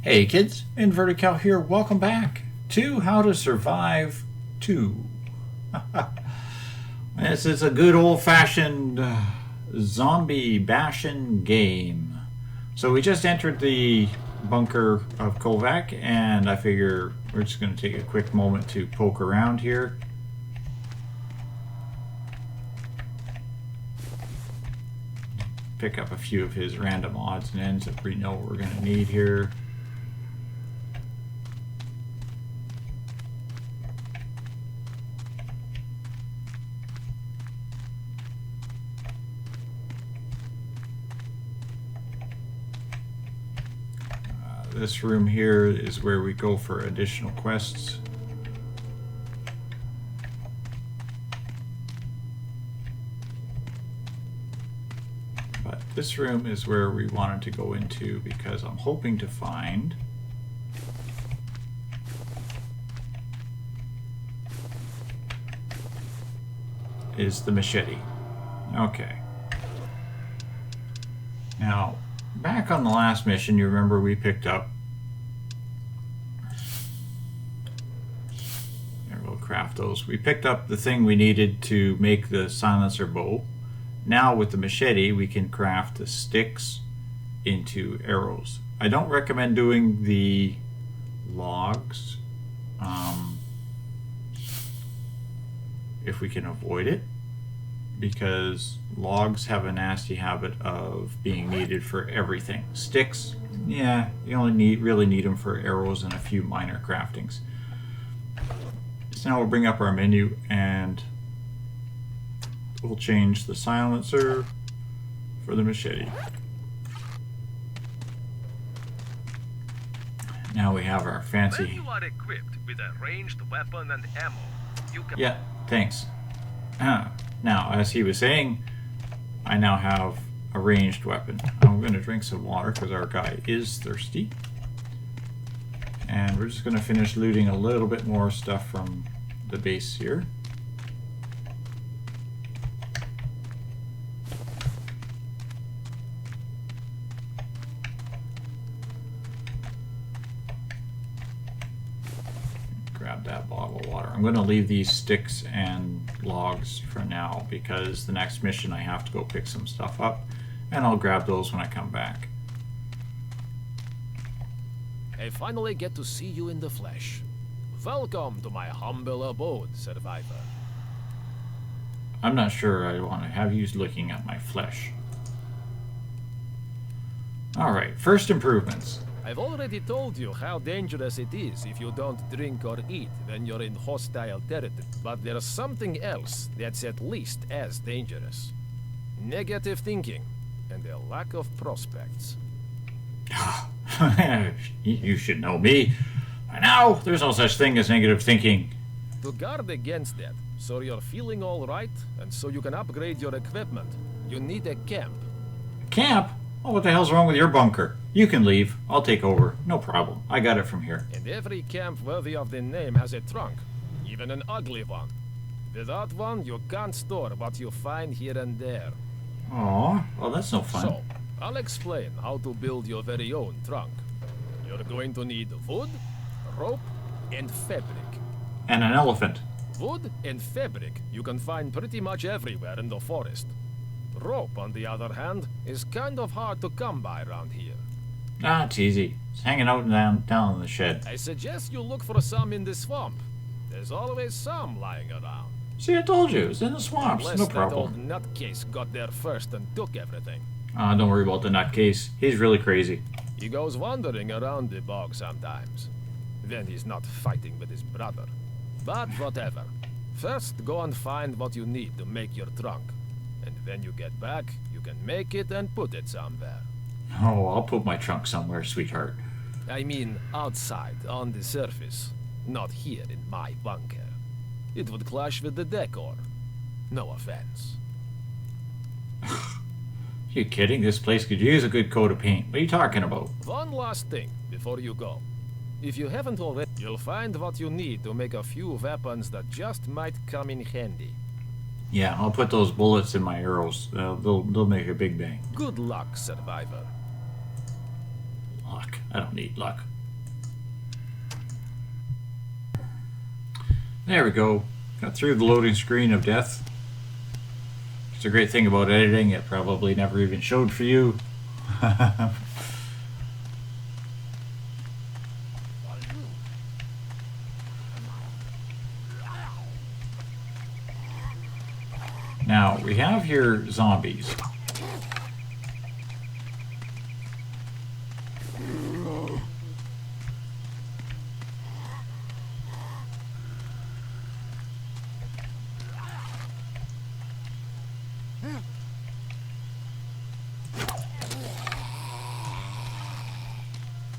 Hey kids, Inverted Cow here. Welcome back to How to Survive 2. This is a good old-fashioned zombie bashing game. So we just entered the bunker of Kovac, and I figure we're just going to take a quick moment to poke around here. Pick up a few of his random odds and ends that we know we're going to need here. This room here is where we go for additional quests. But this room is where we wanted to go into because I'm hoping to find is the machete. Okay. Now, back on the last mission, you remember we picked up. Here, we'll craft those. We picked up the thing we needed to make the silencer bow. Now with the machete, we can craft the sticks into arrows. I don't recommend doing the logs if we can avoid it, because logs have a nasty habit of being needed for everything. Sticks, yeah, you only really need them for arrows and a few minor craftings. So now we'll bring up our menu and we'll change the silencer for the machete. Now we have our fancy... When you are equipped with a ranged weapon and ammo, you can... Yeah, thanks. Now, as he was saying, I now have a ranged weapon. I'm going to drink some water because our guy is thirsty. And we're just going to finish looting a little bit more stuff from the base here. Grab that bottle of water. I'm going to leave these sticks and logs for now because the next mission I have to go pick some stuff up, and I'll grab those when I come back. I finally get to see you in the flesh. Welcome to my humble abode, Survivor. I'm not sure I want to have you looking at my flesh. Alright, first improvements. I've already told you how dangerous it is if you don't drink or eat when you're in hostile territory. But there's something else that's at least as dangerous. Negative thinking and a lack of prospects. You should know me. By now, there's no such thing as negative thinking. To guard against that, so you're feeling all right, and so you can upgrade your equipment, you need a camp. Camp? Oh, what the hell's wrong with your bunker? You can leave. I'll take over. No problem. I got it from here. And every camp worthy of the name has a trunk, even an ugly one. Without one, you can't store what you find here and there. Aw, well that's no fun. So, I'll explain how to build your very own trunk. You're going to need wood, rope, and fabric. And an elephant. Wood and fabric you can find pretty much everywhere in the forest. Rope, on the other hand, is kind of hard to come by around here. Ah, it's easy. It's hanging out down in the shed. I suggest you look for some in the swamp. There's always some lying around. See, I told you, it's in the swamps. Unless No that problem. old nutcase got there first and took everything. Don't worry about the nutcase. He's really crazy. He goes wandering around the bog sometimes. When he's not fighting with his brother. But whatever. First, go and find what you need to make your trunk. And when you get back, you can make it and put it somewhere. Oh, I'll put my trunk somewhere, sweetheart. I mean, outside, on the surface. Not here in my bunker. It would clash with the decor. No offense. You kidding? This place could use a good coat of paint. What are you talking about? One last thing before you go. If you haven't already, you'll find what you need to make a few weapons that just might come in handy. Yeah, I'll put those bullets in my arrows. They'll make a big bang. Good luck, Survivor. Luck. I don't need luck. There we go. Got through the loading screen of death. It's a great thing about editing, it probably never even showed for you. Now, we have here zombies.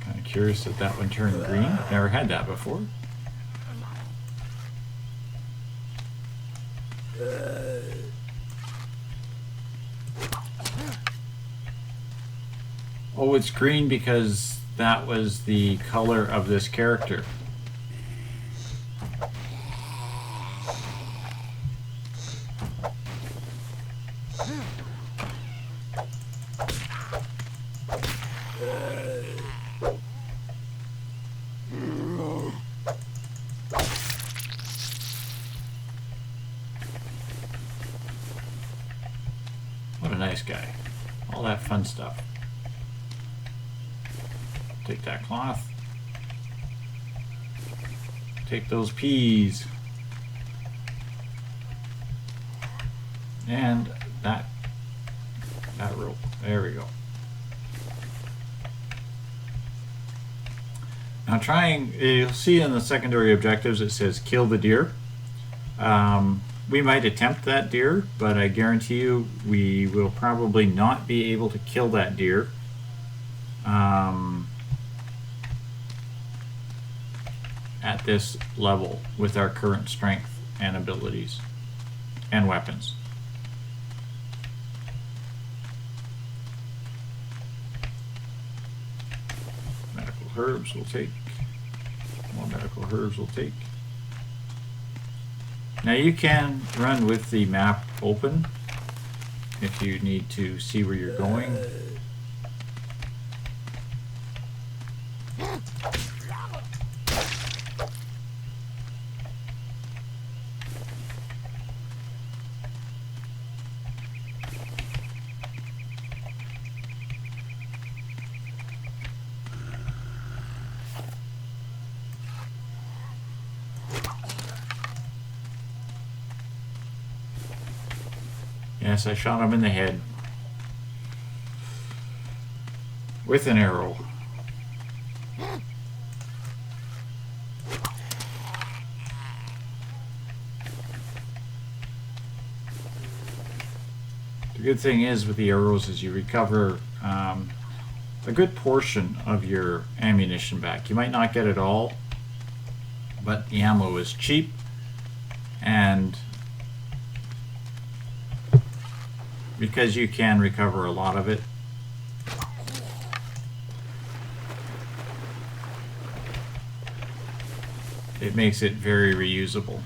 Kind of curious that that one turned green. I've never had that before. Oh, it's green because that was the color of this character. What a nice guy. All that fun stuff. Take that cloth. Take those peas. And that rope. There we go. Now you'll see in the secondary objectives it says kill the deer. We might attempt that deer, but I guarantee you we will probably not be able to kill that deer. At this level with our current strength and abilities and weapons. Medical herbs will take. More medical herbs will take. Now you can run with the map open if you need to see where you're going. Yes, I shot him in the head with an arrow. The good thing is with the arrows is you recover a good portion of your ammunition back. You might not get it all, but the ammo is cheap and because you can recover a lot of it. It makes it very reusable.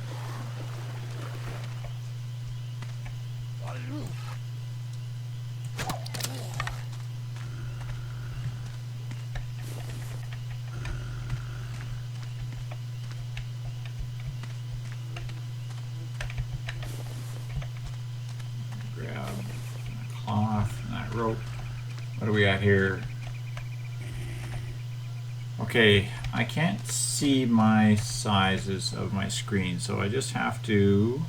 Rope. What do we got here? Okay, I can't see my sizes of my screen, so I just have to...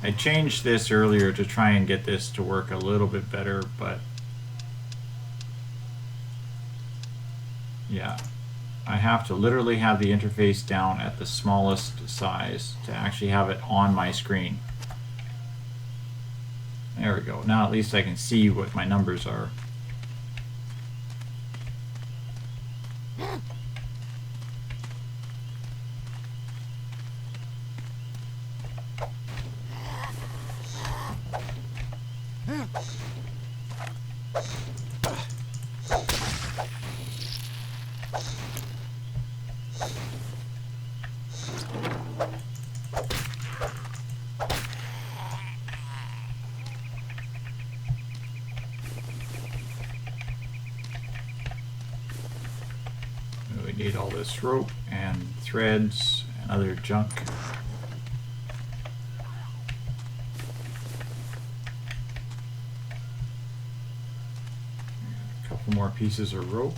I changed this earlier to try and get this to work a little bit better, but yeah, I have to literally have the interface down at the smallest size to actually have it on my screen. There we go. Now at least I can see what my numbers are. need all this rope and threads and other junk. A couple more pieces of rope.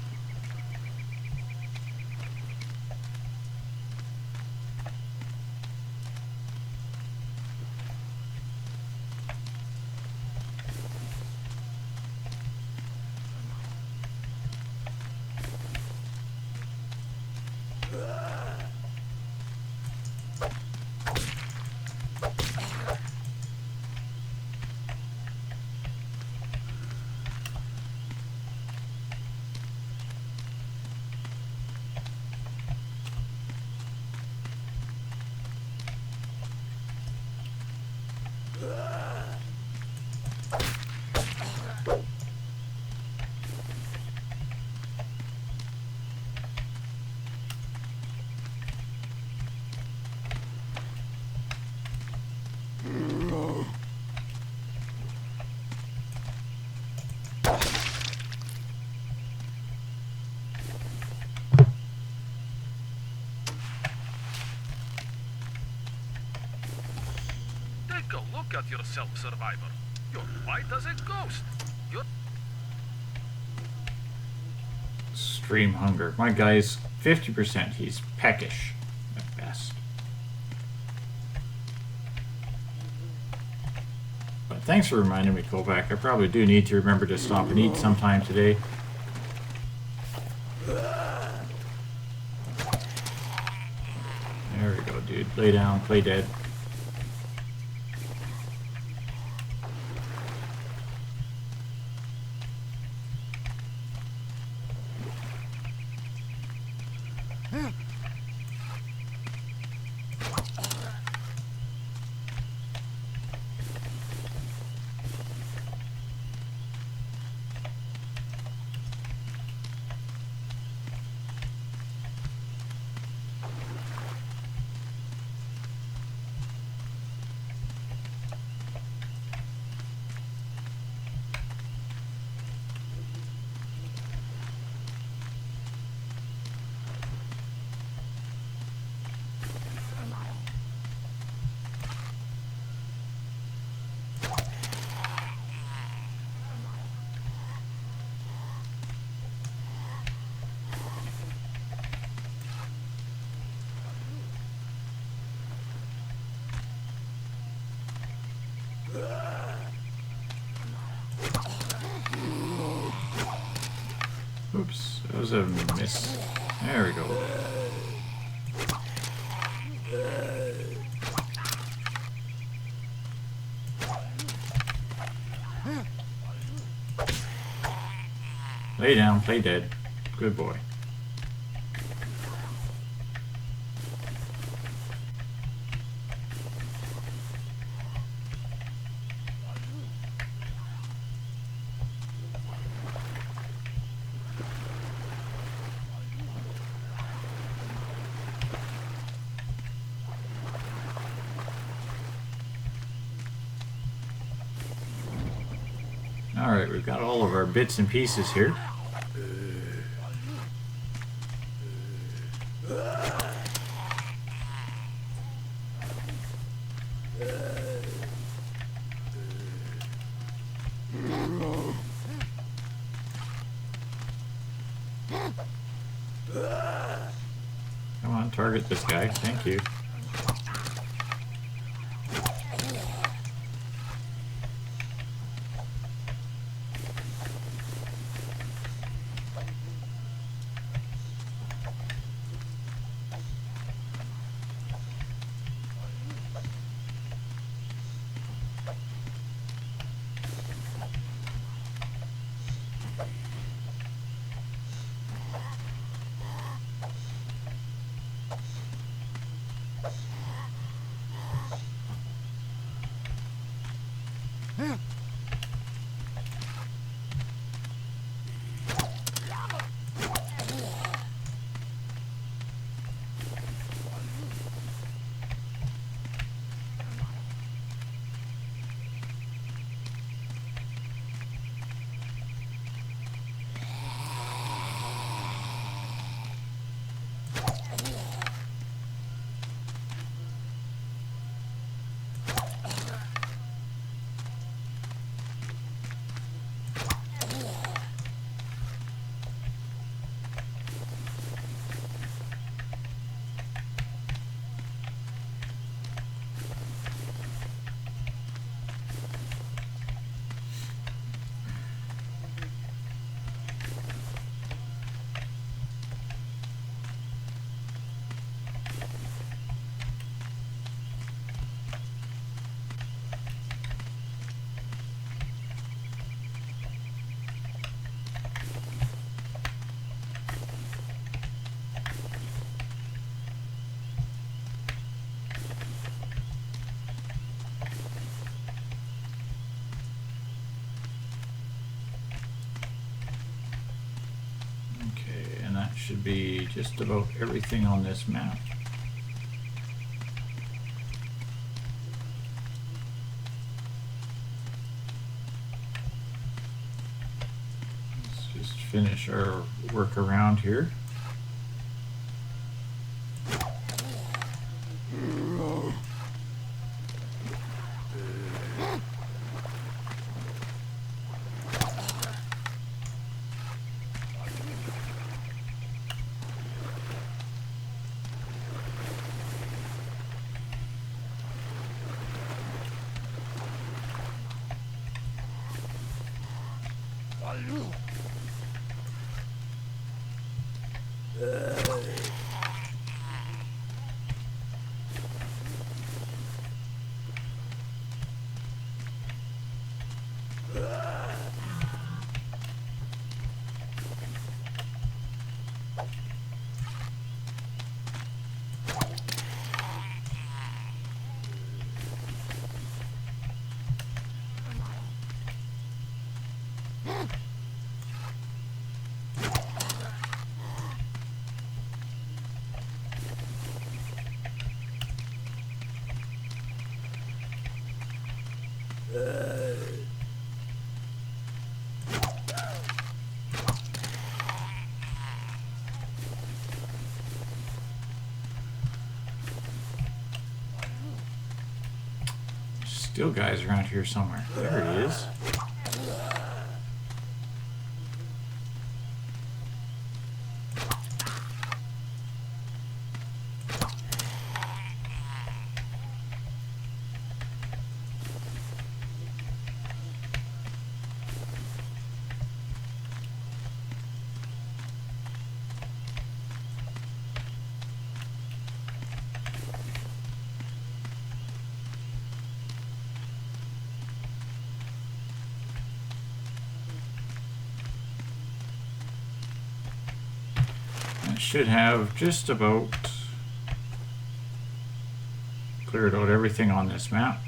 Take a look at yourself, Survivor. You're white as a ghost. You're... Extreme hunger. My guy's 50%. He's peckish at best. But thanks for reminding me, Kovac. I probably do need to remember to stop and eat sometime today. There we go, dude. Lay down, play dead. Oops, that was a miss. There we go. Lay down, play dead. Good boy. Alright, we've got all of our bits and pieces here. Come on, target this guy. Thank you. That should be just about everything on this map. Let's just finish our work around here. Still guys around here somewhere. There he is. Should have just about cleared out everything on this map.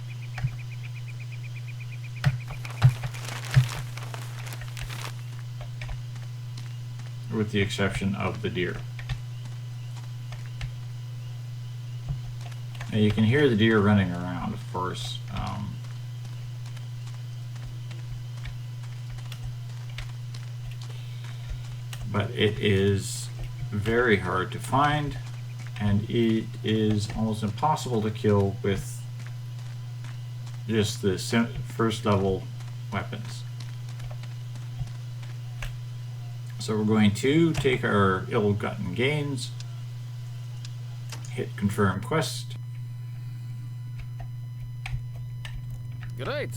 With the exception of the deer. Now you can hear the deer running around, of course. But it is very hard to find, and it is almost impossible to kill with just the first level weapons. So we're going to take our ill-gotten gains, hit confirm quest. Great.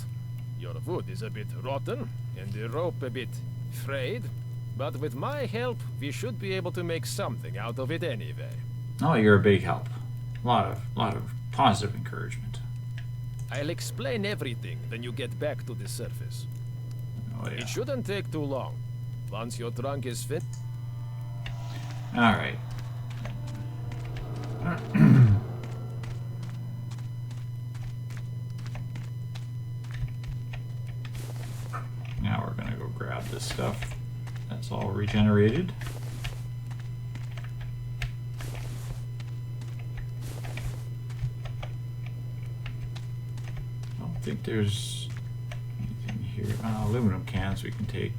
Your wood is a bit rotten, and the rope a bit frayed. But with my help, we should be able to make something out of it anyway. Oh, you're a big help. A lot of positive encouragement. I'll explain everything when you get back to the surface. Oh, yeah. It shouldn't take too long. Once your trunk is finished. All right. Now we're gonna go grab this stuff. That's all regenerated. I don't think there's anything here. Aluminum cans we can take.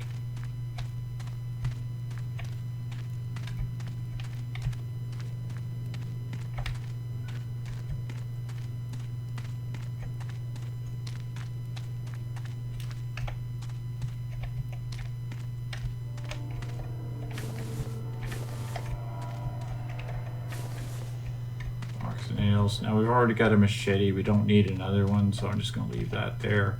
Nails. Now we've already got a machete. We don't need another one, so I'm just going to leave that there.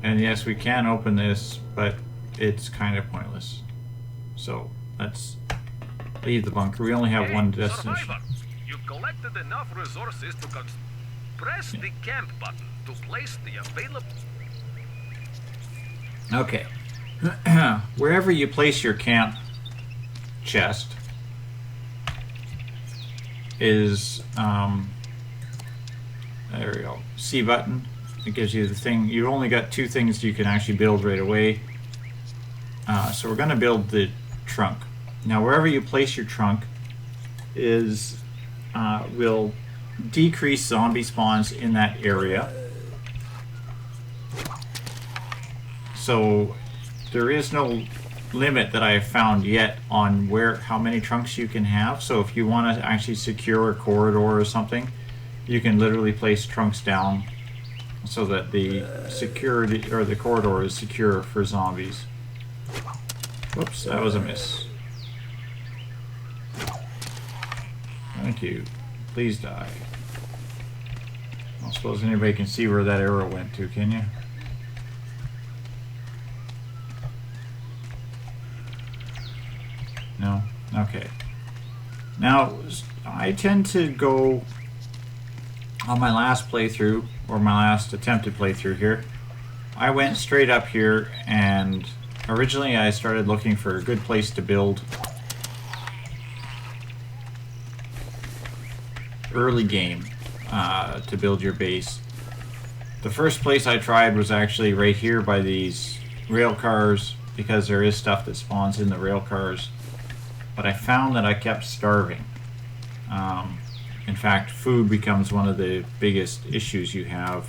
And yes, we can open this, but it's kind of pointless. So let's leave the bunker. We only have one Hey, destination. Survivor! You've collected enough resources to press the camp button to place the available... Okay. Wherever you place your camp chest is, there we go, C button. It gives you the thing. You only got 2 things you can actually build right away. So we're going to build the trunk. Now wherever you place your trunk is will decrease zombie spawns in that area. So there is no limit that I have found yet on how many trunks you can have. So if you want to actually secure a corridor or something, you can literally place trunks down so that the security or the corridor is secure for zombies. Whoops, that was a miss. Thank you. Please die. I don't suppose anybody can see where that arrow went to, can you? No? Okay. Now, I tend to go on my last playthrough, or my last attempted playthrough here, I went straight up here, and originally I started looking for a good place to build early game, to build your base. The first place I tried was actually right here by these rail cars, because there is stuff that spawns in the rail cars. But I found that I kept starving. In fact, food becomes one of the biggest issues you have.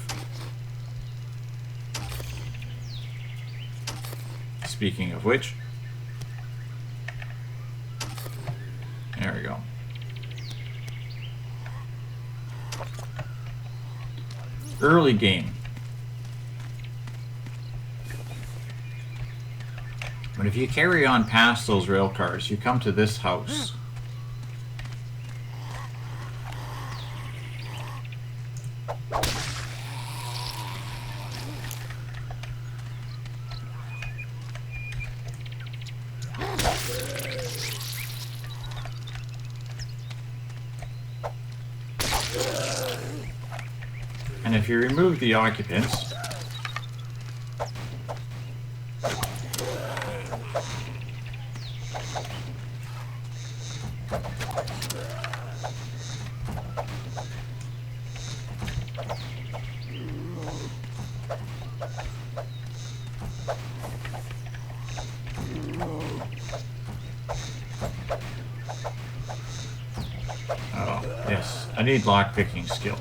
Speaking of which, there we go. Early game. But if you carry on past those rail cars, you come to this house. And if you remove the occupants, yes, I need lockpicking skill.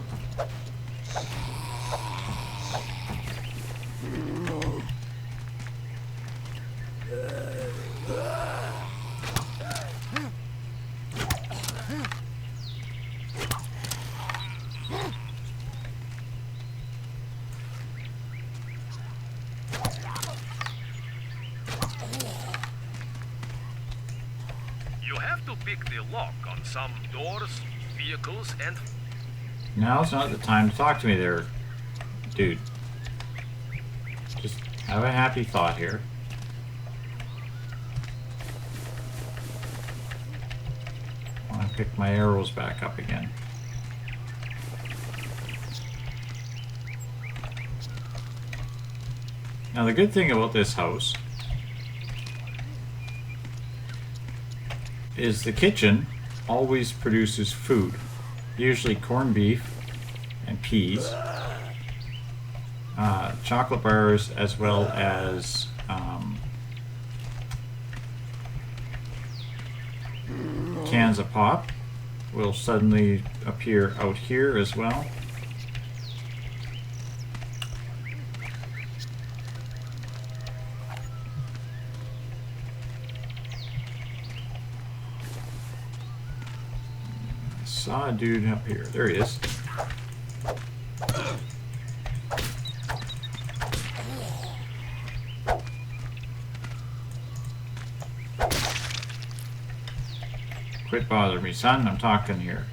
You have to pick the lock on some doors, vehicles, and... Now's not the time to talk to me there, dude. Just have a happy thought here. I want to pick my arrows back up again. Now the good thing about this house is the kitchen always produces food. Usually corned beef and peas, chocolate bars, as well as cans of pop will suddenly appear out here as well. Saw a dude up here. There he is. Quit bothering me, son. I'm talking here.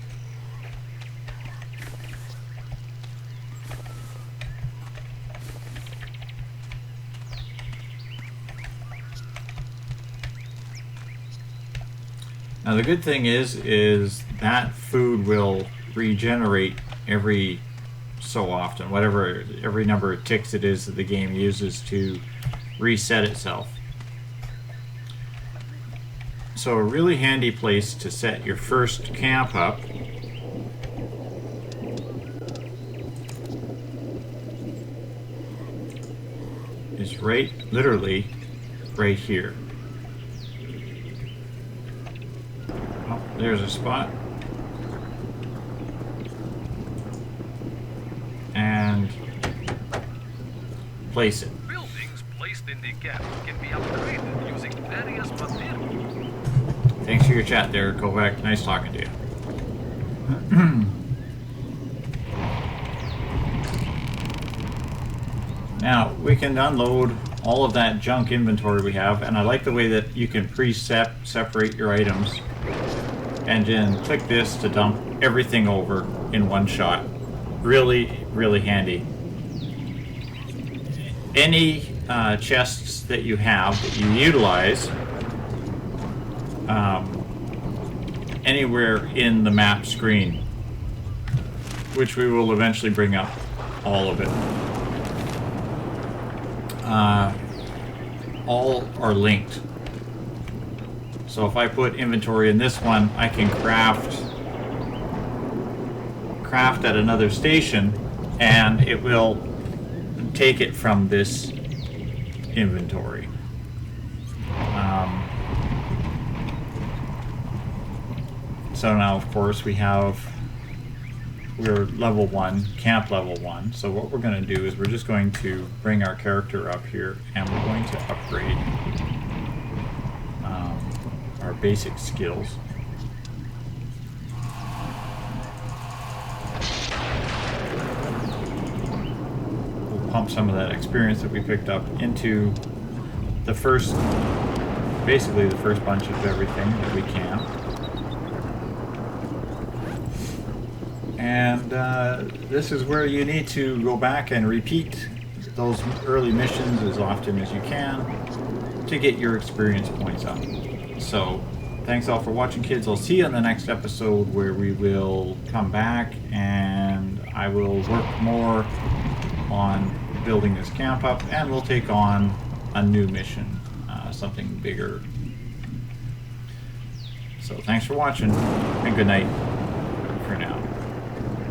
Now the good thing is that food will regenerate every so often, whatever every number of ticks it is that the game uses to reset itself. So a really handy place to set your first camp up is literally right here. Oh, there's a spot. And place it. Buildings placed in the camp can be upgraded using various materials. Thanks for your chat there, Kovac. Nice talking to you. Now, we can unload all of that junk inventory we have, and I like the way that you can separate your items and then click this to dump everything over in one shot. Really, really handy. Any chests that you have that you utilize anywhere in the map screen, which we will eventually bring up all of it. All are linked. So if I put inventory in this one, I can craft at another station, and it will take it from this inventory. So now, of course, we're level 1, camp level 1. So what we're going to do is we're just going to bring our character up here, and we're going to upgrade our basic skills. We'll pump some of that experience that we picked up into basically the first bunch of everything that we can. And this is where you need to go back and repeat those early missions as often as you can to get your experience points up. So, thanks all for watching, kids. I'll see you in the next episode where we will come back and I will work more on building this camp up, and we'll take on a new mission, something bigger. So, thanks for watching, and good night for now.